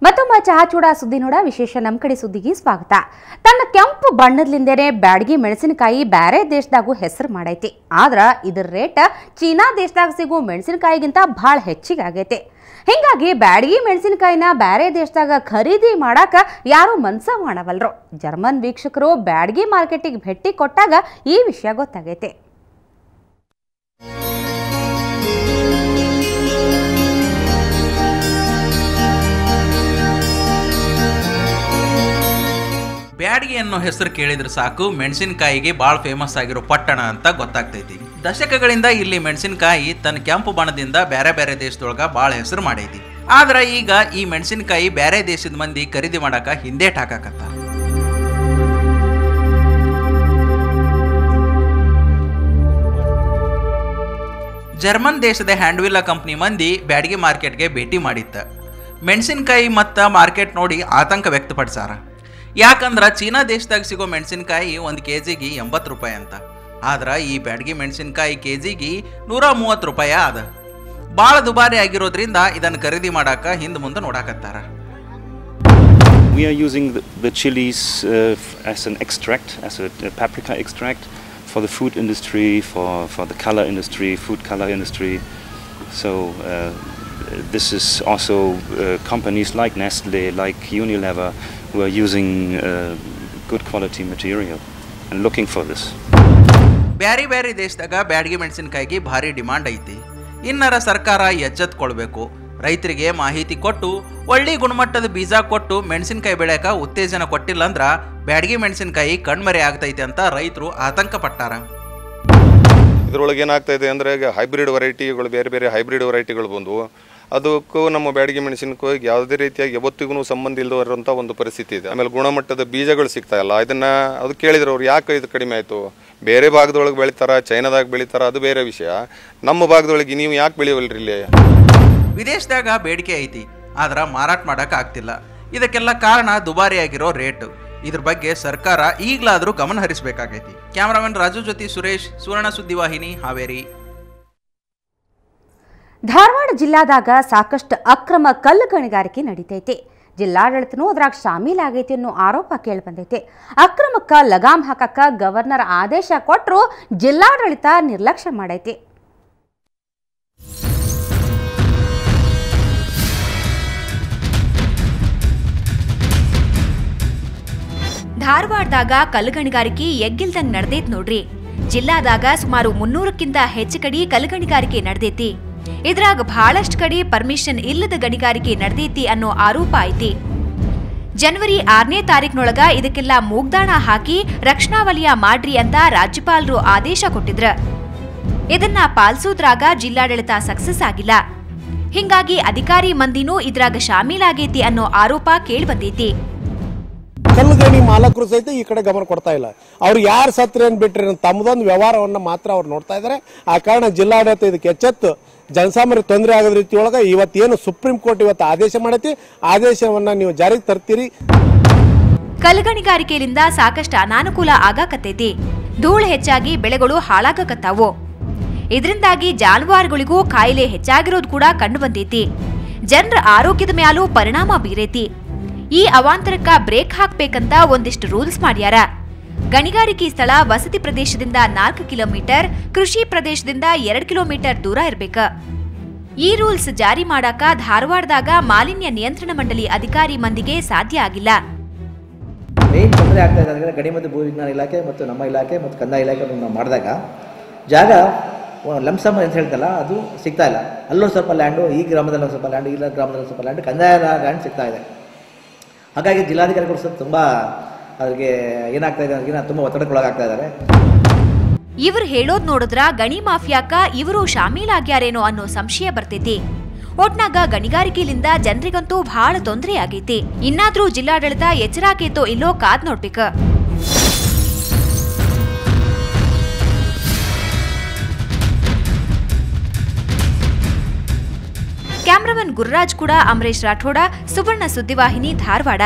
ಮತ್ತೊಮ್ಮೆ ಚಹಾ ಚೂಡ ಸುದ್ದಿ ನೋಡ ವಿಶೇಷ ನಮ್ಮ ಕಡೆ ಸುದ್ದಿಗೆ ಸ್ವಾಗತ. ತನ್ನ ಕೆಂಪು ಬಣ್ಣದಿಂದನೇ ಬ್ಯಾಡಗಿ ಮೆಣಸಿನಕಾಯಿ ಬೇರೆ ದೇಶದಾಗೂ ಹೆಸರು ಮಾಡೈತಿ. ಆದ್ರ ಇದರ ರೇಟ್ ಚೀನಾ ದೇಶದಾಗ ಸಿಗೋ ಮೆಣಸಿನಕಾಯಿಗಿಂತ ಭಾಳ ಹೆಚ್ಚಿಗೆ ಆಗೈತಿ. ಹಿಂಗಾಗಿ ಬ್ಯಾಡಗಿ ಮೆಣಸಿನಕಾಯಿನ ಬೇರೆ ದೇಶದಾಗ ಖರೀದಿ ಮಾಡಾಕ ಯಾರು ಮನಸ ಮಾಡವಲ್ರು. ಜರ್ಮನ್ ವೀಕ್ಷಕರು ಬ್ಯಾಡಗಿ ಮಾರ್ಕೆಟಿಗೆ ಭೇಟಿ ಕೊಟ್ಟಾಗ ಈ ವಿಷಯ ಗೊತ್ತಾಗೈತಿ. ಬ್ಯಾಡಗಿ ಅನ್ನೋ ಹೆಸರು ಕೇಳಿದ್ರೆ ಸಾಕು ಮೆಣಸಿನಕಾಯಿಗೆ ಭಾಳ ಫೇಮಸ್ ಆಗಿರೋ ಪಟ್ಟಣ ಅಂತ ಗೊತ್ತಾಗ್ತೈತಿ. ದಶಕಗಳಿಂದ ಇಲ್ಲಿ ಮೆಣಸಿನಕಾಯಿ ತನ್ನ ಕೆಂಪು ಬಣ್ಣದಿಂದ ಬೇರೆ ಬೇರೆ ದೇಶದೊಳಗ ಭಾಳ ಹೆಸರು ಮಾಡೈತಿ. ಆದ್ರೆ ಈಗ ಈ ಮೆಣಸಿನಕಾಯಿ ಬೇರೆ ದೇಶದ ಮಂದಿ ಖರೀದಿ ಮಾಡಾಕ ಹಿಂದೇಟ್ ಹಾಕಾಕತ್ತಾರ. ಜರ್ಮನ್ ದೇಶದ ಹ್ಯಾಂಡ್ವಿಲ್ಲಾ ಕಂಪ್ನಿ ಮಂದಿ ಬ್ಯಾಡಗಿ ಮಾರ್ಕೆಟ್ಗೆ ಭೇಟಿ ಮಾಡಿತ್ತ. ಮೆಣಸಿನಕಾಯಿ ಮತ್ತು ಮಾರ್ಕೆಟ್ ನೋಡಿ ಆತಂಕ ವ್ಯಕ್ತಪಡಿಸಾರ. ಯಾಕಂದ್ರೆ ಚೀನಾ ದೇಶದಾಗ ಸಿಗೋ ಮೆಣಸಿನಕಾಯಿ ಒಂದು ಕೆಜಿಗೆ 80 ರೂಪಾಯಿ ಅಂತ. ಆದ್ರೆ ಈ ಬ್ಯಾಡಗಿ ಮೆಣಸಿನಕಾಯಿ ಕೆಜಿಗೆ 130 ರೂಪಾಯಿ ಅದ. ಭಾಳ ದುಬಾರಿ ಆಗಿರೋದ್ರಿಂದ ಇದನ್ನು ಖರೀದಿ ಮಾಡಾಕ ಹಿಂದೆ ಮುಂದೆ ನೋಡಾಕತ್ತಾರ. We are using the chilies as an extract, as a paprika extract for the food industry, for the color industry, food color industry. So this is also companies like Nestle, like Unilever, who are using good quality material and looking for this. Beary Beary ದೇಶದಾಗ ಬ್ಯಾಡಗಿ ಮೆಣಸಿನಕಾಯಿಗೆ ಭಾರಿ demand ಐತಿ. ಇನ್ನರ ಸರ್ಕಾರ ಎಚ್ಚೆತ್ಕೊಳ್ಬೇಕು. ರೈತರಿಗೆ ಮಾಹಿತಿ ಕೊಟ್ಟು ಒಳ್ಳೆ ಗುಣಮಟ್ಟದ ಬೀಜ ಕೊಟ್ಟು ಮೆಣಸಿನಕಾಯಿ ಬೆಳೆಯಕ ಉತ್ತೇಜನ ಕೊಟ್ಟಿಲ್ಲ ಅಂದ್ರ ಬ್ಯಾಡಗಿ ಮೆಣಸಿನಕಾಯಿ ಕಣ್ಮರೆ ಆಗ್ತೈತೆ ಅಂತ ರೈತರು ಆತಂಕ ಪಟ್ಟಾರ. ಇದರೊಳಗೆ ಏನಾಗ್ತಾಯಿದೆ ಅಂದರೆ ಈಗ ಹೈಬ್ರಿಡ್ ವೆರೈಟಿಗಳು ಬೇರೆ ಬೇರೆ ಹೈಬ್ರಿಡ್ ವೆರೈಟಿಗಳು ಬಂದವು. ಅದಕ್ಕೂ ನಮ್ಮ ಬ್ಯಾಡಗಿ ಮೆಣಸಿನಕಾಯಿಗೆ ಯಾವುದೇ ರೀತಿಯಾಗಿ ಯಾವತ್ತಿಗೂ ಸಂಬಂಧ ಇಲ್ಲದಿರುವಂಥ ಒಂದು ಪರಿಸ್ಥಿತಿ ಇದೆ. ಆಮೇಲೆ ಗುಣಮಟ್ಟದ ಬೀಜಗಳು ಸಿಗ್ತಾ ಇಲ್ಲ. ಇದನ್ನು ಅದು ಕೇಳಿದ್ರೆ ಅವ್ರು ಯಾಕೆ ಇದು ಕಡಿಮೆ ಆಯಿತು, ಬೇರೆ ಭಾಗದೊಳಗೆ ಬೆಳಿತಾರ, ಚೈನಾದಾಗ ಬೆಳಿತಾರ, ಅದು ಬೇರೆ ವಿಷಯ. ನಮ್ಮ ಭಾಗದೊಳಗೆ ನೀವು ಯಾಕೆ ಬೆಳೆಯವಲ್ರಿ ಇಲ್ಲಿ? ವಿದೇಶದಾಗ ಬೇಡಿಕೆ ಐತಿ, ಆದ್ರೆ ಮಾರಾಟ ಮಾಡೋಕೆ ಆಗ್ತಿಲ್ಲ. ಇದಕ್ಕೆಲ್ಲ ಕಾರಣ ದುಬಾರಿಯಾಗಿರೋ ರೇಟ್. ಇದ್ರ ಬಗ್ಗೆ ಸರ್ಕಾರ ಈಗಲಾದರೂ ಗಮನ ಹರಿಸಬೇಕಾಗೈತಿ. ಕ್ಯಾಮರಾಮನ್ ರಾಜು ಜೊತೆ ಸುರೇಶ್, ಸುವರ್ಣ ಸುದ್ದಿವಾಹಿನಿ, ಹಾವೇರಿ. ಧಾರವಾಡ ಜಿಲ್ಲಾದಾಗ ಸಾಕಷ್ಟು ಅಕ್ರಮ ಕಲ್ಲು ಗಣಿಗಾರಿಕೆ ನಡೀತೈತಿ. ಜಿಲ್ಲಾಡಳಿತನೂ ಅದ್ರಾಗ ಶಾಮೀಲಾಗೈತಿ ಅನ್ನೋ ಆರೋಪ ಕೇಳಿಬಂದೈತಿ. ಅಕ್ರಮಕ್ಕೆ ಲಗಾಮ್ ಹಾಕಕ್ಕ ಗವರ್ನರ್ ಆದೇಶ ಕೊಟ್ಟರು ಜಿಲ್ಲಾಡಳಿತ ನಿರ್ಲಕ್ಷ್ಯ ಮಾಡೈತಿ. ಧಾರವಾಡದಾಗ ಕಲ್ಲುಗಣಿಗಾರಿಕೆ ಎಗ್ಗಿಲ್ದಂಗ್ ನಡೆದೈತಿ ನೋಡ್ರಿ. ಜಿಲ್ಲಾದಾಗ ಸುಮಾರು 300ಕ್ಕಿಂತ ಹೆಚ್ಚು ಕಡೆ ಕಲ್ಲುಗಣಿಗಾರಿಕೆ ನಡೆದೈತಿ. ಇದ್ರಾಗ ಬಹಳಷ್ಟು ಕಡೆ ಪರ್ಮಿಷನ್ ಇಲ್ಲದ ಗಣಿಗಾರಿಕೆ ನಡೆದೈತಿ ಅನ್ನೋ ಆರೋಪ ಐತಿ. ಜನವರಿ 6ನೇ ತಾರೀಕಿನೊಳಗ ಇದಕ್ಕೆಲ್ಲ ಮೂಗ್ದಾಣ ಹಾಕಿ ರಕ್ಷಣಾ ವಲಯ ಮಾಡ್ರಿ ಅಂತ ರಾಜ್ಯಪಾಲರು ಆದೇಶ ಕೊಟ್ಟಿದ್ರ. ಇದನ್ನ ಪಾಲಿಸೋದ್ರಾಗ ಜಿಲ್ಲಾಡಳಿತ ಸಕ್ಸಸ್ ಆಗಿಲ್ಲ. ಹಿಂಗಾಗಿ ಅಧಿಕಾರಿ ಮಂದಿನೂ ಇದ್ರಾಗ ಶಾಮೀಲಾಗೈತಿ ಅನ್ನೋ ಆರೋಪ ಕೇಳಿಬಂದೈತಿ. ಕಲ್ಲುಗಣಿ ಮಾಲಕರು ಸಹಿತ ಈ ಕಡೆ ಗಮನ ಕೊಡ್ತಾ ಇಲ್ಲ. ಅವ್ರು ಯಾರು ಸತ್ರೇನು ಬಿಟ್ರೆ ತಮ್ಮದೊಂದು ವ್ಯವಹಾರವನ್ನು ಮಾತ್ರ ಅವ್ರು ನೋಡ್ತಾ ಇದ್ದಾರೆ. ಆ ಕಾರಣ ಜಿಲ್ಲಾಡಳಿತ ಇದಕ್ಕೆ ಎಚ್ಚೆತ್ತು ಜನಸಾಮಾನ್ಯ ತೊಂದರೆ ಆಗದ ರೀತಿಯೊಳಗೆ ಇವತ್ತೇನು ಸುಪ್ರೀಂ ಕೋರ್ಟ್ ಇವತ್ತು ಆದೇಶ ಮಾಡೈತಿ, ಆದೇಶವನ್ನ ನೀವು ಜಾರಿಗೆ ತರ್ತೀರಿ. ಕಲ್ಲುಗಣಿಗಾರಿಕೆಯಿಂದ ಸಾಕಷ್ಟು ಅನಾನುಕೂಲ ಆಗಾಕತ್ತೈತಿ. ಧೂಳು ಹೆಚ್ಚಾಗಿ ಬೆಳೆಗಳು ಹಾಳಾಗಕತ್ತಾವು. ಇದರಿಂದಾಗಿ ಜಾನುವಾರುಗಳಿಗೂ ಕಾಯಿಲೆ ಹೆಚ್ಚಾಗಿರೋದು ಕೂಡ ಕಂಡು ಬಂದೈತಿ. ಜನರ ಆರೋಗ್ಯದ ಮ್ಯಾಲೂ ಪರಿಣಾಮ ಬೀರೈತಿ. ಈ ಅವಾಂತರಕ್ಕ ಬ್ರೇಕ್ ಹಾಕ್ಬೇಕಂತ ಒಂದಿಷ್ಟು ರೂಲ್ಸ್ ಮಾಡ್ಯಾರ. ಗಣಿಗಾರಿಕೆ ಸ್ಥಳ ವಸತಿ ಪ್ರದೇಶದಿಂದ 4 ಕಿಲೋಮೀಟರ್, ಕೃಷಿ ಪ್ರದೇಶದಿಂದ 2 ಕಿಲೋಮೀಟರ್ ದೂರ ಇರಬೇಕ. ಈ ರೂಲ್ಸ್ ಜಾರಿ ಮಾಡಾಕ ಧಾರವಾಡದಾಗ ಮಾಲಿನ್ಯ ನಿಯಂತ್ರಣ ಮಂಡಳಿ ಅಧಿಕಾರಿ ಮಂದಿಗೆ ಸಾಧ್ಯ ಆಗಿಲ್ಲ. ಮೇನ್ ತೊಂದರೆ ಆಗ್ತಾ ಇದೆ ಅಂದರೆ ಗಣಿ ಮತ್ತು ಭೂ ವಿಜ್ಞಾನ ಇಲಾಖೆ ಮತ್ತು ನಮ್ಮ ಇಲಾಖೆ ಮತ್ತು ಕಂದಾಯ ಇಲಾಖೆ ನಾವು ಮಾಡಿದಾಗ ಜಾಗ ಲಂಸಮ್ ಅಂತ ಹೇಳ್ತಲ್ಲ, ಅದು ಸಿಗ್ತಾ ಇಲ್ಲ. ಅಲ್ಲೂ ಸ್ವಲ್ಪ ಲ್ಯಾಂಡು, ಈ ಗ್ರಾಮದಲ್ಲಿ ಒಂದು ಸ್ವಲ್ಪ ಲ್ಯಾಂಡು, ಇಲ್ಲ ಗ್ರಾಮದಲ್ಲಿ ಸ್ವಲ್ಪ ಲ್ಯಾಂಡು, ಕಂದಾಯ ಲ್ಯಾಂಡ್ ಸಿಗ್ತಾ ಇದೆ. ಹಾಗಾಗಿ ಜಿಲ್ಲಾಧಿಕಾರಿಗಳು ಸ್ವಲ್ಪ ತುಂಬ ಅದಕ್ಕೆ ಏನಾಗ್ತಾ ಇದೆ ಅಂದ್ರೆ ತುಂಬ ಒತ್ತಡಕ್ಕೊಳಗಾಗ್ತಾ ಇದ್ದಾರೆ. ಇವ್ರು ಹೇಳೋದ್ ನೋಡಿದ್ರ ಗಣಿ ಮಾಫಿಯಾಕ ಇವರು ಶಾಮೀಲಾಗ್ಯಾರೇನೋ ಅನ್ನೋ ಸಂಶಯ ಬರ್ತೈತಿ. ಒಟ್ನಾಗ ಗಣಿಗಾರಿಕೆಯಿಂದ ಜನರಿಗಂತೂ ಬಹಳ ತೊಂದರೆ ಆಗೈತಿ. ಇನ್ನಾದ್ರೂ ಜಿಲ್ಲಾಡಳಿತ ಎಚ್ಚರಾಕೈತೋ ಇಲ್ಲೋ ಕಾದ್ ನೋಡ್ಬೇಕ. ಕ್ಯಾಮರಾಮನ್ ಗುರುರಾಜ್ ಕೂಡ, ಅಮರೇಶ್ ರಾಠೋಡ, ಸುವರ್ಣ ಸುದ್ದಿವಾಹಿನಿ, ಧಾರವಾಡ.